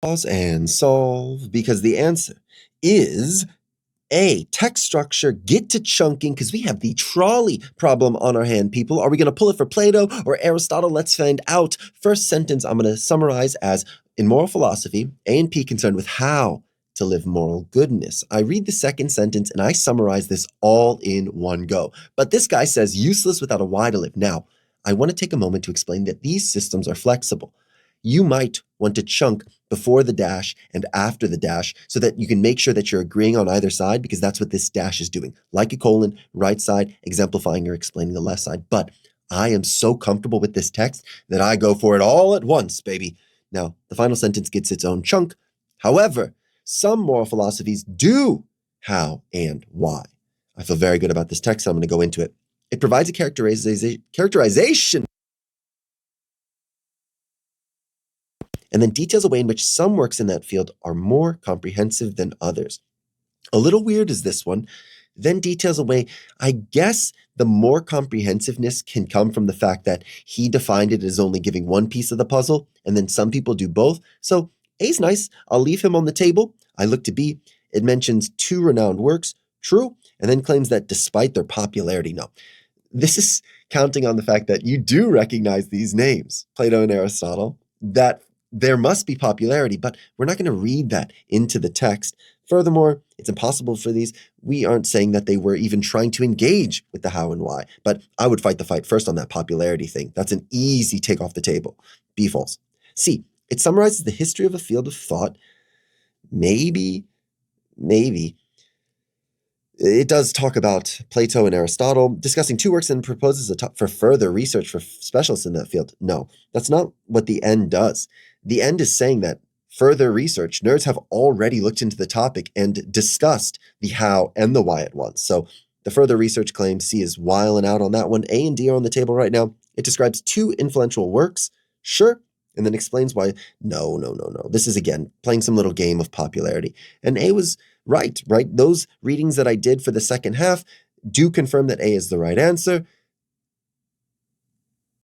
Pause and solve, because the answer is A. Text structure, get to chunking, because we have the trolley problem on our hand, people. Are we going to pull it for Plato or Aristotle? Let's find out. First sentence I'm going to summarize as, in moral philosophy, A and P concerned with how to live moral goodness. I read the second sentence and I summarize this all in one go. But this guy says useless without a why to live. Now, I want to take a moment to explain that these systems are flexible. You might want to chunk before the dash and after the dash so that you can make sure that you're agreeing on either side, because that's what this dash is doing. Like a colon, right side, exemplifying or explaining the left side. But I am so comfortable with this text that I go for it all at once, baby. Now, the final sentence gets its own chunk. However, some moral philosophies do how and why. I feel very good about this text, so I'm going to go into it. It provides a characterization and then details a way in which some works in that field are more comprehensive than others. A little weird is this one. Then details a way, I guess the more comprehensiveness can come from the fact that he defined it as only giving one piece of the puzzle, and then some people do both. So A's nice. I'll leave him on the table. I look to B. It mentions 2 renowned works, true, and then claims that despite their popularity, no. This is counting on the fact that you do recognize these names, Plato and Aristotle, that there must be popularity, but we're not going to read that into the text. Furthermore, it's impossible for these. We aren't saying that they were even trying to engage with the how and why, but I would fight the fight first on that popularity thing. That's an easy take off the table. B false. C, it summarizes the history of a field of thought. Maybe. It does talk about Plato and Aristotle, discussing 2 works and proposes for further research for specialists in that field. No, that's not what the end does. The end is saying that further research, nerds have already looked into the topic and discussed the how and the why at once. So the further research claim, C is wiling out on that one. A and D are on the table right now. It describes 2 influential works, sure, and then explains why. No. This is, again, playing some little game of popularity. And A was right? Those readings that I did for the second half do confirm that A is the right answer.